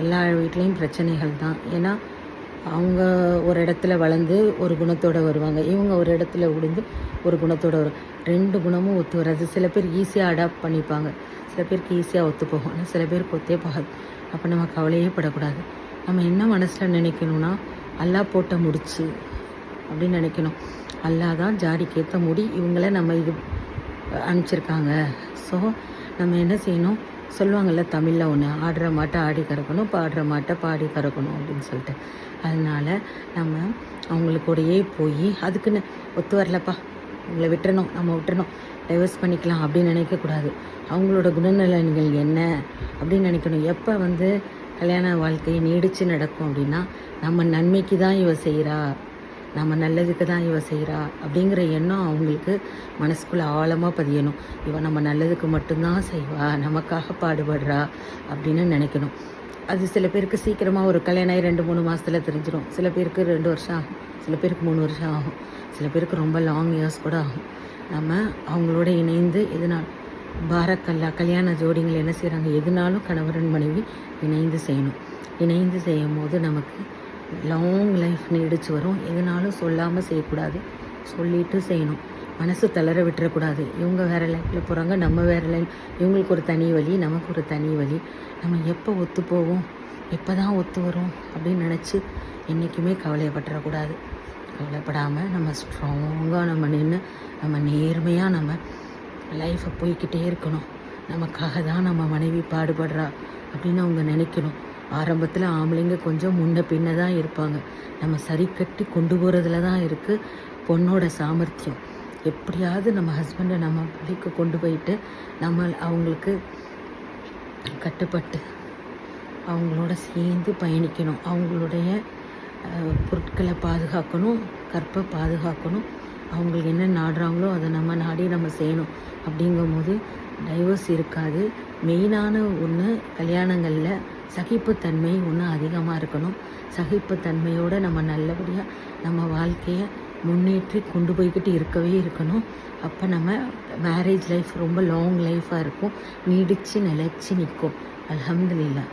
எல்லா வீட்லேயும் பிரச்சனைகள் தான். ஏன்னா அவங்க ஒரு இடத்துல வளர்ந்து ஒரு குணத்தோடு வருவாங்க, இவங்க ஒரு இடத்துல விழுந்து ஒரு குணத்தோடு வரும். 2 குணமும் ஒத்து வராது. சில பேர் ஈஸியாக அடாப்ட் பண்ணிப்பாங்க, சில பேருக்கு ஈஸியாக ஒத்து போகும், ஆனால் சில பேருக்கு ஒத்தே போகாது. அப்போ நம்ம கவலையே படக்கூடாது. நம்ம என்ன மனசில் நினைக்கணும்னா, அல்லாஹ் போட்ட முடிச்சு அப்படின்னு நினைக்கணும். அல்லாஹ் தான் ஜாடிக்கேற்ற முடி, இவங்கள நம்ம இது அனுப்பிச்சிருக்காங்க. ஸோ நம்ம என்ன செய்யணும், சொல்லுவாங்கள்ல தமிழில் ஒன்று, ஆடுற மாட்டை ஆடி கறக்கணும், பாடுற மாட்டை பாடி கறக்கணும் அப்படின்னு சொல்லிட்டு. அதனால் நம்ம அவங்களுக்கூடையே போய் அதுக்குன்னு ஒத்து வரலப்பா உங்களை விட்டுறணும், நம்ம விட்டுறணும், டைவர்ஸ் பண்ணிக்கலாம் அப்படின்னு நினைக்கக்கூடாது. அவங்களோட குணநலன்கள் என்ன அப்படின்னு நினைக்கணும். எப்போ கல்யாண வாழ்க்கை நீடித்து நடக்கும் அப்படின்னா, நம்ம நன்மைக்கு தான் இவ செய்கிறா, நம்ம நல்லதுக்கு தான் இவ செய்கிறா அப்படிங்கிற எண்ணம் அவங்களுக்கு மனசுக்குள்ளே ஆழமாக பதியணும். இவன் நம்ம நல்லதுக்கு மட்டும்தான் செய்வா, நமக்காக பாடுபடுறா அப்படின்னு நினைக்கணும். அது சில பேருக்கு சீக்கிரமாக ஒரு கல்யாணம் ஆகி 2-3 மாதத்தில் தெரிஞ்சிடும். சில பேருக்கு 2 வருஷம் ஆகும், சில பேருக்கு 3 வருஷம் ஆகும், சில பேருக்கு ரொம்ப லாங் இயர்ஸ் கூட ஆகும். நம்ம அவங்களோட இணைந்து எதுனாலும் பாரக்கல்லா கல்யாண ஜோடிகள் என்ன செய்கிறாங்க, எதுனாலும் கணவன் மனைவி இணைந்து செய்யணும். இணைந்து செய்யும் போது நமக்கு லாங் லைஃப் நீடிச்சு வரும். எதுனாலும் சொல்லாமல் செய்யக்கூடாது, சொல்லிட்டு செய்யணும். மனசு தளர விட்டுறக்கூடாது. இவங்க வேறு லைஃப்பில் போகிறாங்க, நம்ம வேறு லைஃப், இவங்களுக்கு ஒரு தனி வழி, நமக்கு ஒரு தனி வழி. நம்ம எப்போ ஒத்து போவோம், எப்போ தான் ஒத்து வரும் அப்படின்னு நினச்சி என்றைக்குமே கவலைப்பட்டுறக்கூடாது. கவலைப்படாமல் நம்ம ஸ்ட்ராங்காக நம்ம நின்று நம்ம நேர்மையாக நம்ம லைஃப்பை போய்கிட்டே இருக்கணும். நமக்காக தான் நம்ம மனைவி பாடுபடுறா அப்படின்னு அவங்க நினைக்கணும். ஆரம்பத்தில் ஆம்பளைங்க கொஞ்சம் முன்ன பின்ன தான் இருப்பாங்க. நம்ம சரி கட்டி கொண்டு போகிறதுல தான் இருக்குது பொண்ணோட சாமர்த்தியம். எப்படியாவது நம்ம ஹஸ்பண்டை நம்ம வழிக்கு கொண்டு போயிட்டு நம்ம அவங்களுக்கு கட்டுப்பட்டு அவங்களோட சேர்ந்து பயணிக்கணும். அவங்களுடைய பொருட்களை பாதுகாக்கணும், கற்பை பாதுகாக்கணும். அவங்களுக்கு என்ன நாடுறாங்களோ அதை நம்ம நாடி நம்ம செய்யணும். அப்படிங்கும்போது டைவர்ஸ் இருக்காது. மெயினான ஒன்று கல்யாணங்களில் சகிப்புத்தன்மை ஒன்று அதிகமாக இருக்கணும். சகிப்புத்தன்மையோடு நம்ம நல்லபடியாக நம்ம வாழ்க்கையை முன்னேற்றி கொண்டு போய்கிட்டு இருக்கவே இருக்கணும். அப்போ நம்ம மேரேஜ் லைஃப் ரொம்ப லாங் லைஃப்பாக இருக்கும், நீடித்து நிலைச்சி நிற்கும். அல்ஹம்துலில்லாஹ்.